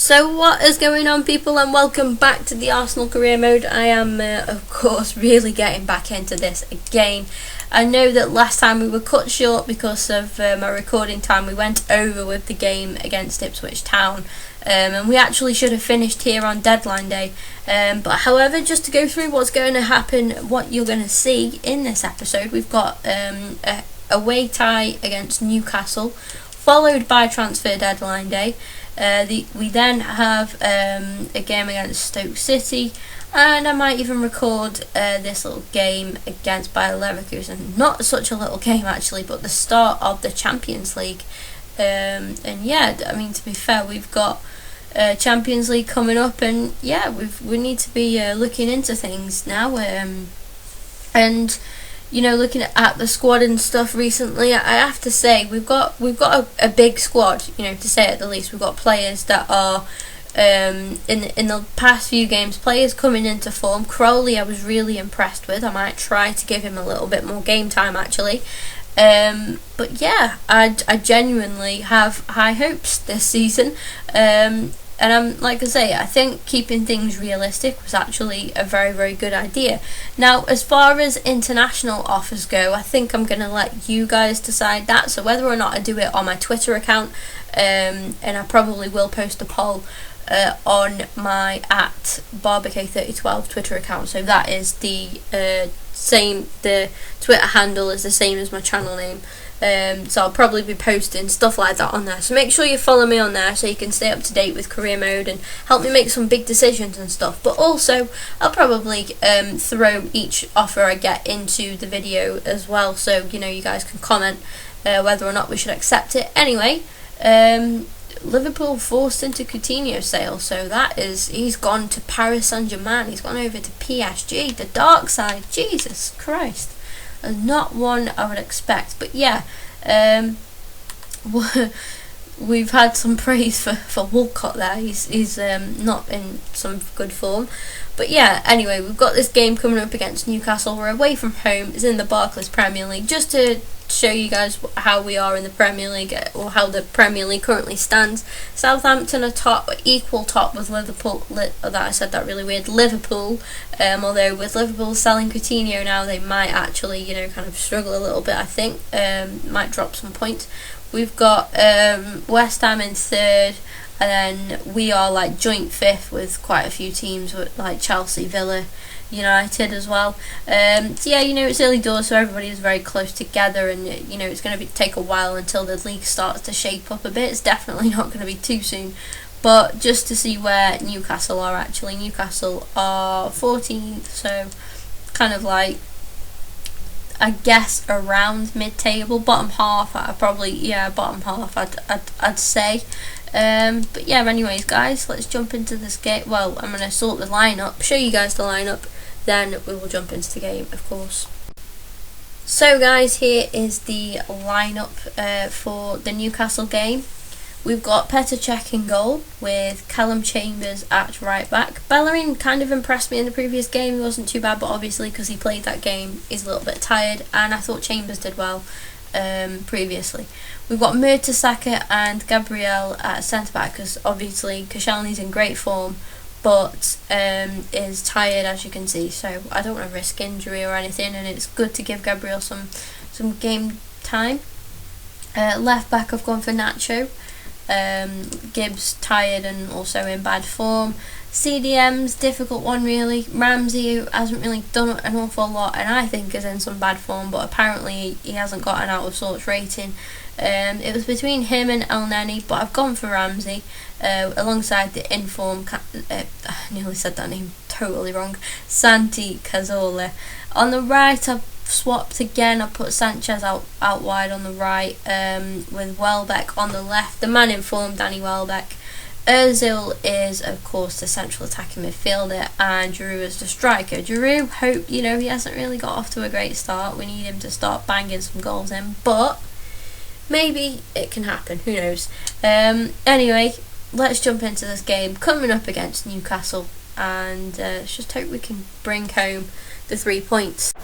So what is going on, people, and welcome back to the Arsenal career mode. I am of course really getting back into this again. I know that last time we were cut short because of my recording time. We went over with the game against Ipswich Town, and we actually should have finished here on deadline day, but however, just to go through what's going to happen, what you're going to see in this episode, we've got a away tie against Newcastle, followed by transfer deadline day. We then have a game against Stoke City, and I might even record this little game against Bayer Leverkusen. Not such a little game actually, but the start of the Champions League. And yeah, I mean, to be fair, we've got Champions League coming up, and yeah, we need to be looking into things now. And you know, looking at the squad and stuff recently, I have to say we've got a big squad. You know, to say at the least, we've got players that are in the past few games, players coming into form. Crowley, I was really impressed with. I might try to give him a little bit more game time actually. But yeah, I genuinely have high hopes this season. And I'm like I say, I think keeping things realistic was actually a very, very good idea. Now, as far as international offers go, I think I'm going to let you guys decide that. So whether or not I do it on my Twitter account, and I probably will post a poll on my @barbk3012 Twitter account. So that is the same. The Twitter handle is the same as my channel name. So I'll probably be posting stuff like that on there. So make sure you follow me on there so you can stay up to date with career mode and help me make some big decisions and stuff. But also, I'll probably throw each offer I get into the video as well, so you know, you guys can comment whether or not we should accept it. Anyway, Liverpool forced into Coutinho sale, so that is, he's gone to Paris Saint-Germain. He's gone over to PSG, the dark side. Jesus Christ. Not one I would expect, but yeah, we've had some praise for Walcott there. He's not in some good form, but yeah. Anyway, we've got this game coming up against Newcastle. We're away from home. It's in the Barclays Premier League. Just to show you guys how we are in the Premier League, or how the Premier League currently stands. Southampton are top, equal top with Liverpool. I said that really weird. Liverpool, although with Liverpool selling Coutinho now, they might actually, you know, kind of struggle a little bit. I think might drop some points. We've got West Ham in third, and then we are like joint fifth with quite a few teams, with like Chelsea, Villa, United as well. So yeah, you know, it's early doors, so everybody is very close together, and you know, it's going to take a while until the league starts to shape up a bit. It's definitely not going to be too soon, but just to see where Newcastle are actually. Newcastle are 14th, so kind of like, I guess, around mid-table, bottom half. Bottom half. I'd say. But yeah, anyways, guys, let's jump into this game. Well, I'm gonna sort the lineup, show you guys the lineup, then we will jump into the game, of course. So, guys, here is the lineup for the Newcastle game. We've got Petr Cech in goal, with Callum Chambers at right back. Bellerin kind of impressed me in the previous game. He wasn't too bad, but obviously because he played that game, he's a little bit tired, and I thought Chambers did well previously. We've got Mertesacker and Gabriel at centre back, because obviously Koscielny's in great form, but is tired, as you can see. So I don't want to risk injury or anything, and it's good to give Gabriel some game time. Left back, I've gone for Nacho. Gibbs tired and also in bad form. CDM's difficult one really. Ramsey hasn't really done an awful lot, and I think is in some bad form, but apparently he hasn't got an out of sorts rating. It was between him and El Neni, but I've gone for Ramsey alongside the inform. I nearly said that name totally wrong. Santi Cazorla. On the right, I've swapped again. I put Sanchez out wide on the right, with Welbeck on the left. The man in form, Danny Welbeck. Ozil is, of course, the central attacking midfielder, and Giroud is the striker. Giroud, he hasn't really got off to a great start. We need him to start banging some goals in, but maybe it can happen. Who knows? Anyway, let's jump into this game coming up against Newcastle, and let's just hope we can bring home the 3 points.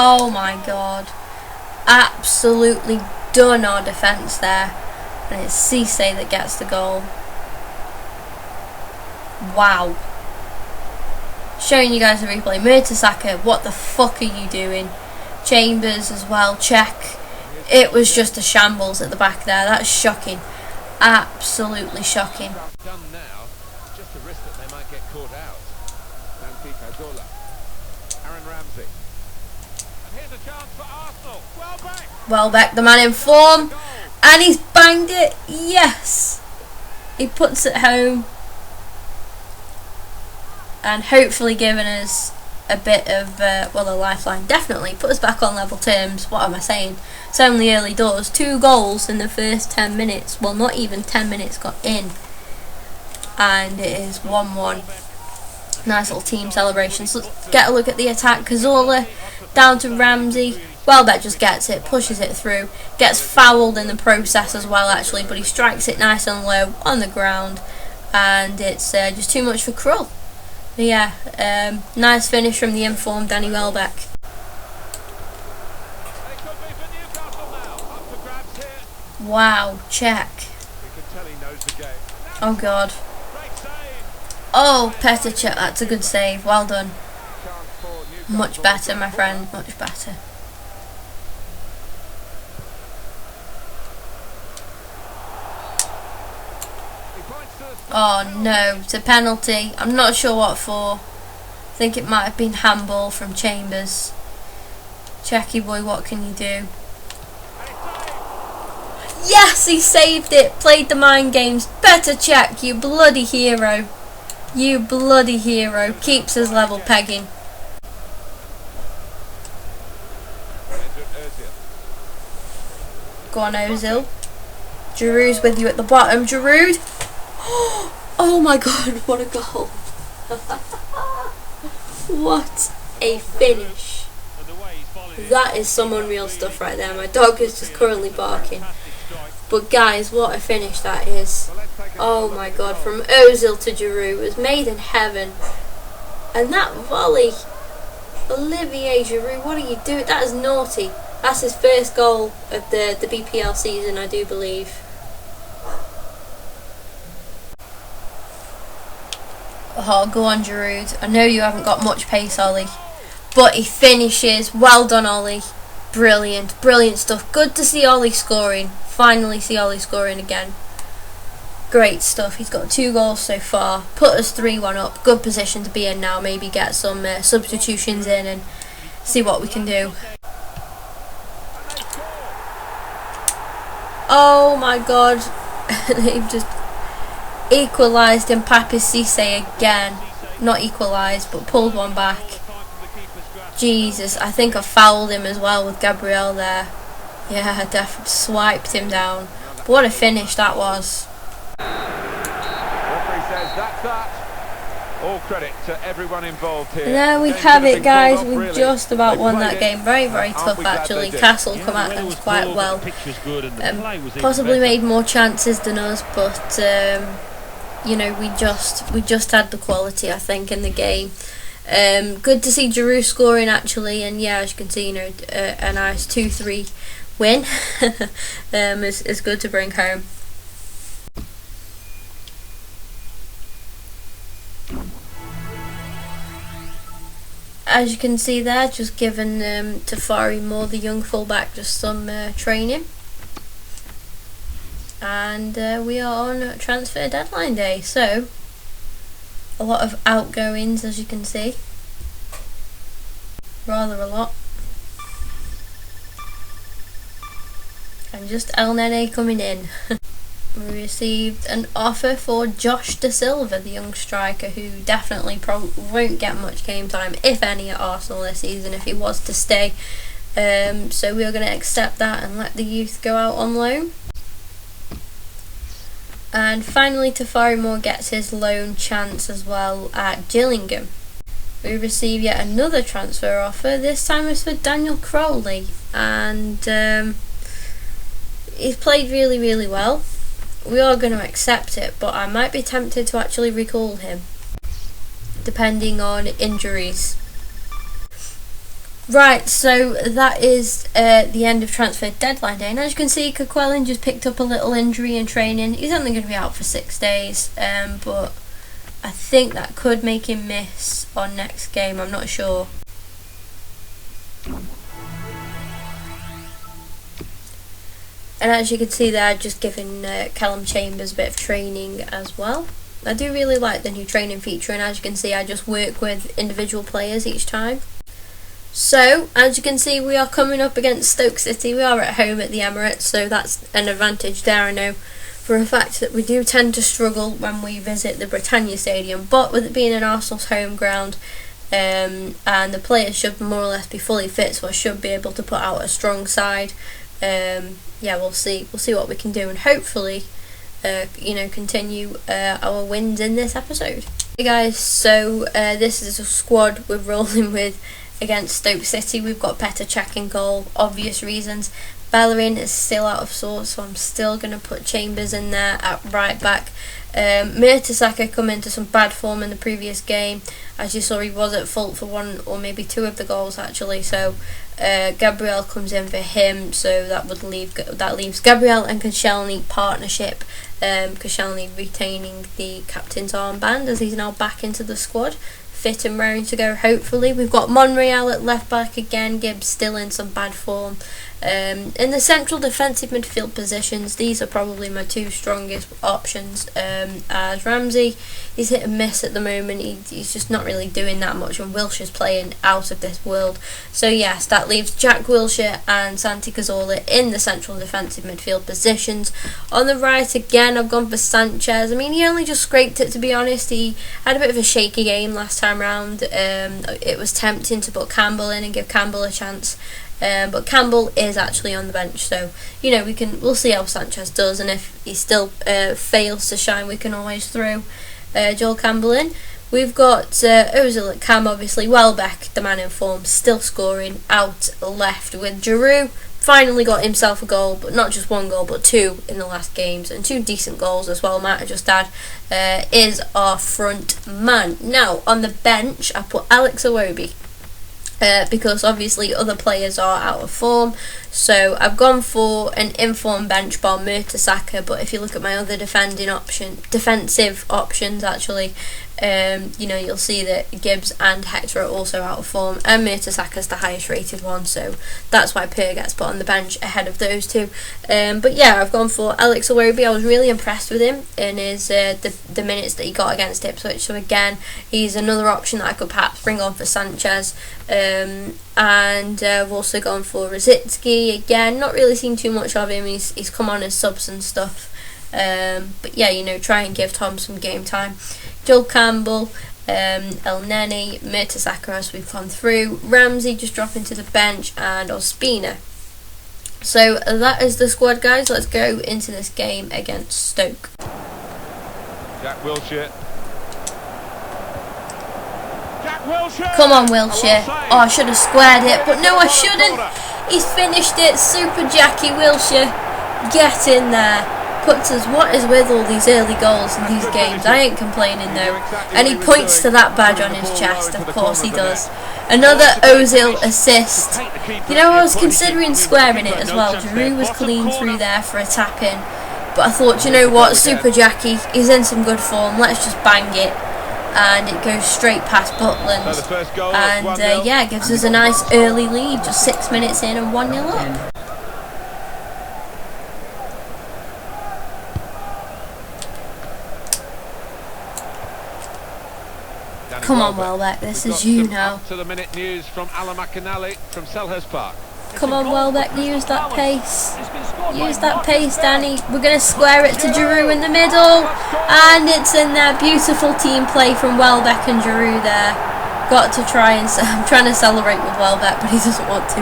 Oh my god. absolutely done our defence there, and it's Cisse that gets the goal. Wow. Showing you guys the replay. Mertesacker, what the fuck are you doing? Chambers as well, check. It was just a shambles at the back there. That's shocking. Absolutely shocking. Done now. Just a risk that they might get caught out. Aaron Ramsey. And here's a chance for Arsenal. Welbeck, the man in form, and he's banged it. Yes, he puts it home, and hopefully giving us a bit of a lifeline. Definitely put us back on level terms. What am I saying? It's only early doors. 2 goals in the first 10 minutes. Well, not even 10 minutes got in, and it is 1-1. Nice little team celebration. So let's get a look at the attack. Cazorla down to Ramsey. Welbeck just gets it, pushes it through, gets fouled in the process as well actually, but he strikes it nice and low on the ground, and it's just too much for Krull. But yeah, nice finish from the informed Danny Welbeck. Wow, check. Oh god. Oh, Petr Cech, that's a good save, well done. Much better, my friend, much better. Oh no, it's a penalty. I'm not sure what for. I think it might have been handball from Chambers. Checky boy, what can you do? Yes, he saved it. Played the mind games. Petr Cech, you bloody hero. You bloody hero. Keeps us level pegging. Go on, Ozil. Giroud's with you at the bottom. Giroud. Oh my god, what a goal. What a finish. That is some unreal stuff right there. My dog is just currently barking. But guys, what a finish that is. Oh my god, from Ozil to Giroud. It was made in heaven. And that volley. Olivier Giroud, what are you doing? That is naughty. That's his first goal of the BPL season, I do believe. Oh, go on, Giroud. I know you haven't got much pace, Ollie, but he finishes. Well done, Ollie. Brilliant, brilliant stuff. Good to see Ollie scoring. Finally see Ollie scoring again. Great stuff. He's got 2 goals so far. Put us 3-1 up. Good position to be in now. Maybe get some substitutions in and see what we can do. Oh my god. They've just equalised in Papi Cisse again. Not equalised, but pulled one back. Jesus, I think I fouled him as well with Gabriel there. Yeah, I definitely swiped him down. But what a finish that was. Referee says that's that. All credit to everyone involved here. And there we have it, guys. We just about won that game. Very, very tough actually. Castle come at them quite well. Possibly made more chances than us, but you know, we just had the quality, I think, in the game. Good to see Giroud scoring actually, and yeah, as you can see, you know, a nice 2-3 win. Is good to bring home. As you can see there, just giving Tafari Moore, the young fullback, just some training. And we are on transfer deadline day, so a lot of outgoings, as you can see. Rather a lot. And just El Nene coming in. We received an offer for Josh Da Silva, the young striker, who definitely won't get much game time, if any, at Arsenal this season if he was to stay. So we are going to accept that and let the youth go out on loan. And finally, Tafari Moore gets his loan chance as well at Gillingham. We received yet another transfer offer. This time it's for Daniel Crowley, and he's played really, really well. We are going to accept it, but I might be tempted to actually recall him, depending on injuries. Right, so that is the end of transfer deadline day, and as you can see, Coquelin just picked up a little injury in training. He's only going to be out for 6 days, but I think that could make him miss our next game. I'm not sure. And as you can see there, just giving Callum Chambers a bit of training as well. I do really like the new training feature, and as you can see, I just work with individual players each time. So, as you can see, we are coming up against Stoke City. We are at home at the Emirates, so that's an advantage there. I know for a fact that we do tend to struggle when we visit the Britannia Stadium, but with it being an Arsenal's home ground, and the players should more or less be fully fit, so I should be able to put out a strong side. Yeah, we'll see what we can do, and hopefully continue our wins in this episode. Hey guys, so this is a squad we're rolling with against Stoke City. We've got Petr Cech in goal, obvious reasons. Bellerin is still out of sorts, so I'm still going to put Chambers in there at right back. Mertesacker come into some bad form in the previous game. As you saw, he was at fault for 1 or maybe 2 of the goals actually, so Gabriel comes in for him, so that leaves Gabriel and Koscielny partnership. Koscielny retaining the captain's armband as he's now back into the squad, fit and raring to go hopefully. We've got Monreal at left back again, Gibbs still in some bad form. In the central defensive midfield positions, these are probably my 2 strongest options, as Ramsey, he's hit and miss at the moment. He's just not really doing that much, and Wilshire's playing out of this world. So yes, that leaves Jack Wilshere and Santi Cazorla in the central defensive midfield positions. On the right again, I've gone for Sanchez. I mean, he only just scraped it, to be honest. He had a bit of a shaky game last time round. It was tempting to put Campbell in and give Campbell a chance. But Campbell is actually on the bench, so we'll see how Sanchez does, and if he still fails to shine, we can always throw Joel Campbell in. We've got Ozil at Cam, obviously. Welbeck, the man in form, still scoring out left, with Giroud finally got himself a goal, but not just 1 goal, but 2 in the last games, and 2 decent goals as well. Matt, I just add, is our front man. Now on the bench, I put Alex Iwobi. Because obviously other players are out of form, so I've gone for an informed bench bar Mertesacker. But if you look at my other defensive options actually, you'll see that Gibbs and Hector are also out of form, and Mertesacker's the highest rated one, so that's why Per gets put on the bench ahead of those 2. But yeah, I've gone for Alex Iwobi. I was really impressed with him in his the minutes that he got against Ipswich, so again, he's another option that I could perhaps bring on for Sanchez. And I've also gone for Rosicky again. Not really seen too much of him. He's come on as subs and stuff. But yeah, try and give Tom some game time. Joel Campbell, El Neni, Mertesacker as we've gone through, Ramsey just dropping to the bench, and Ospina. So that is the squad, guys. Let's go into this game against Stoke. Jack Wilshere. Come on, Wilshere. Oh, I should have squared it, but no, I shouldn't. He's finished it. Super Jackie Wilshere. Get in there. Puts us, what is with all these early goals in these games? I ain't complaining though. And he points to that badge on his chest. Of course he does. Another Ozil assist. I was considering squaring it as well. Giroud was clean through there for a tap in. But I thought, you know what, Super Jackie, he's in some good form. Let's just bang it. And it goes straight past Butland, and yeah, gives us a nice early lead, just 6 minutes in and 1-0 up. Come on, Welbeck, this is you now. To the minute news from Alan McAnally from Selhurst Park. Come on, Welbeck, use that pace. Use that pace, Danny. We're going to square it to Giroud in the middle. And it's in there. Beautiful team play from Welbeck and Giroud there. Got to try and... I'm trying to celebrate with Welbeck, but he doesn't want to.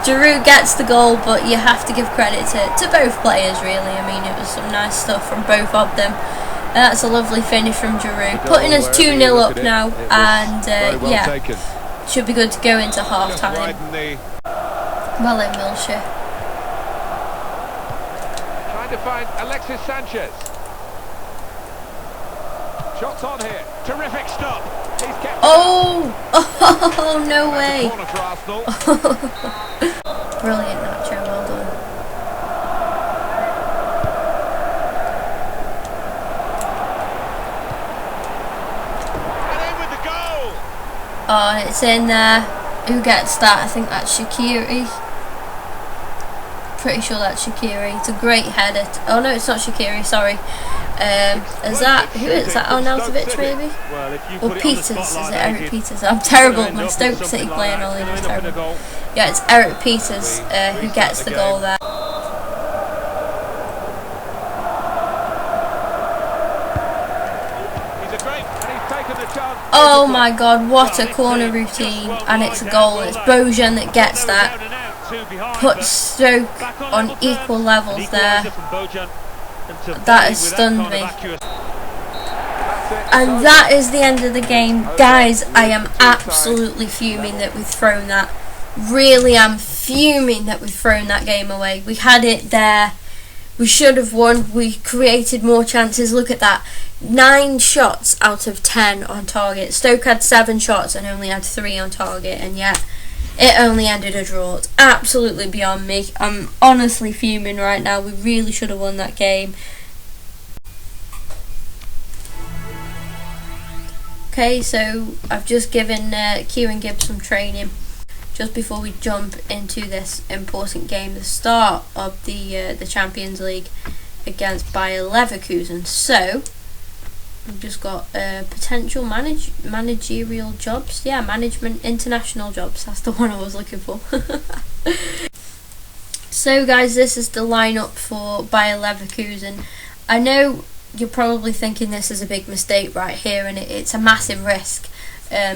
Giroud gets the goal, but you have to give credit to both players, really. I mean, it was some nice stuff from both of them. That's a lovely finish from Giroud. Putting us 2-0 up now. And, yeah. Should be good to go into half time. Well in, Wilshere. Trying to find Alexis Sanchez. Shots on here. Terrific stop. He's kept Oh! Oh, no way. corner for Arsenal. Brilliant, Nacho. Well done. And in with the goal. Oh, and it's in there. Who gets that? I think that's Shaqiri. Pretty sure that's Shaqiri. It's a great header. Oh no, it's not Shaqiri. Sorry. Is that who is that? Arnautovic maybe? Well, if you Or put it on the Peters? Is it spotlight, Eric Adrian, Peters? I'm terrible. end My up Stoke with City something playing like all that. in Gonna is end up with a terrible. goal. Yeah, it's Eric Peters who gets the goal there. He's a great, and he's taken the chance. Oh my God! What a corner routine, and it's a goal. It's Bojan that gets that. Puts Stoke on equal levels there. That has stunned me. And that is the end of the game. Guys, I am absolutely fuming that we've thrown that. Really am fuming that we've thrown that game away. We had it there. We should have won. We created more chances. Look at that. 9 shots out of 10 on target. Stoke had 7 shots and only had 3 on target. And yet, it only ended a draw. It's absolutely beyond me. I'm honestly fuming right now. We really should have won that game. Okay, so I've just given Kieran Gibbs some training just before we jump into this important game, the start of the Champions League against Bayer Leverkusen. So we've just got potential managerial jobs. Yeah, management international jobs. That's the one I was looking for. So guys, this is the lineup for Bayer Leverkusen. I know you're probably thinking this is a big mistake right here, and it's a massive risk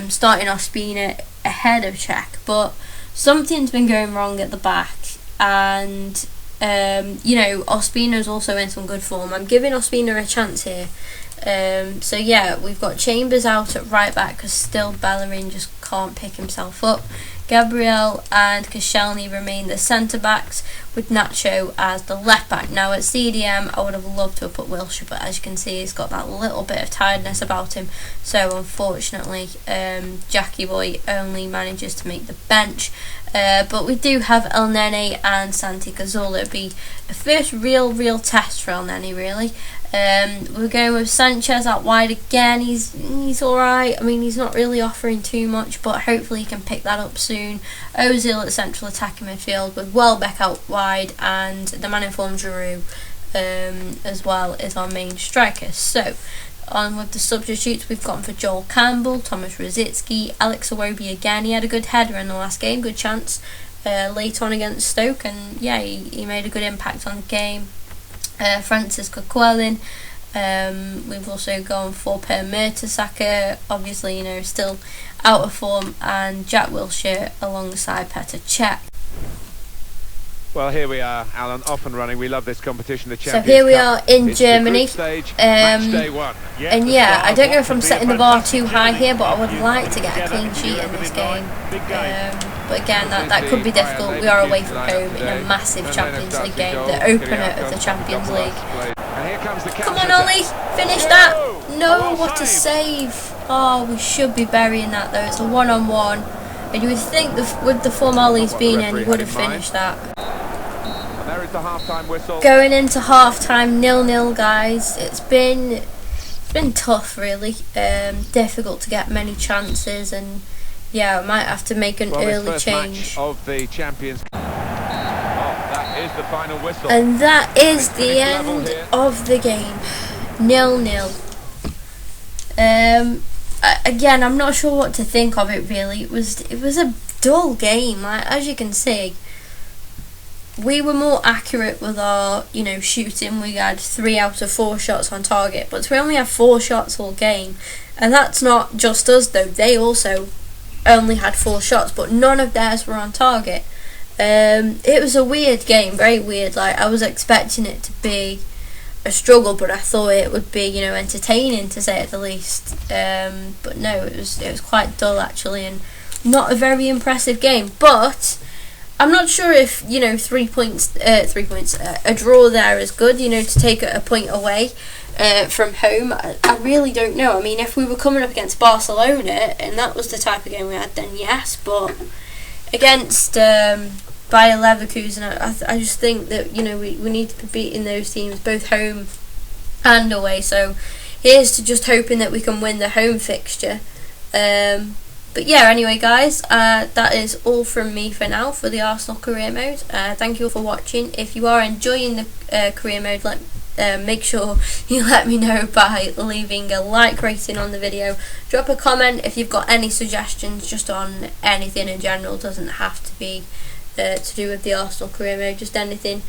starting Ospina ahead of Czech, but something's been going wrong at the back, and you know, Ospina's also in some good form. I'm giving Ospina a chance here. So yeah, we've got Chambers out at right back because still Bellerin just can't pick himself up. Gabriel and Koscielny remain the centre backs, with Nacho as the left back. Now at CDM I would have loved to have put Wilshere, but as you can see he's got that little bit of tiredness about him, so unfortunately Jackie Boy only manages to make the bench. But we do have El Nene and Santi Cazorla. It'll be the first real test for El Nene really. We're going with Sanchez out wide again. He's alright. I mean, he's not really offering too much, but hopefully he can pick that up soon. Ozil at central attacking midfield with Welbeck out wide, and the man in form Giroud as well is our main striker. So on with the substitutes, we've gone for Joel Campbell, Thomas Rosicky, Alex Iwobi again. He had a good header in the last game, good chance late on against Stoke, and yeah, he made a good impact on the game. Francis Coquelin. We've also gone for Per Mertesacker, obviously, you know, still out of form, and Jack Wilshere alongside Petr Cech. Well, here we are, Alan, off and running. We love this competition, the So Champions here we Cup. are in It's Germany, the group stage, match day 1. and yeah, I don't know if I'm setting the bar too high here, but I would like to get a clean sheet in this game. But again, that could be difficult. We are away from home in a massive Champions League game, the opener of the Champions League. Come on, Ollie, finish that! No, what a save! Oh, we should be burying that though. It's a 1-on-1, and you would think with the form Ollie's been in, he would have finished that. There is the half-time whistle. Going into half-time, 0-0, guys. It's been tough, really. Difficult to get many chances, and yeah, I might have to make an early change. Of the Champions. That is the final whistle. And that is the end of the game. 0-0. Again, I'm not sure what to think of it really. It was a dull game. Like, as you can see, we were more accurate with our, you know, shooting. We had 3 out of 4 shots on target, but we only had 4 shots all game, and that's not just us though. They also only had 4 shots, but none of theirs were on target. It was a weird game, very weird. Like, I was expecting it to be a struggle, but I thought it would be, you know, entertaining to say at the least. But no, it was quite dull actually, and not a very impressive game. But I'm not sure if, you know, 3 points, a draw there is good, you know, to take a point away. from home, I really don't know. I mean, if we were coming up against Barcelona and that was the type of game we had, then yes, but against Bayer Leverkusen, I just think that, you know, we need to be beating those teams both home and away. So here's to just hoping that we can win the home fixture. But yeah, anyway guys, that is all from me for now for the Arsenal career mode. Thank you all for watching. If you are enjoying the career mode, make sure you let me know by leaving a like rating on the video. Drop a comment if you've got any suggestions just on anything in general. It doesn't have to be to do with the Arsenal career mode, just anything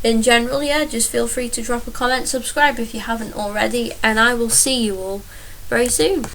in general. Yeah, just feel free to drop a comment, subscribe if you haven't already, and I will see you all very soon.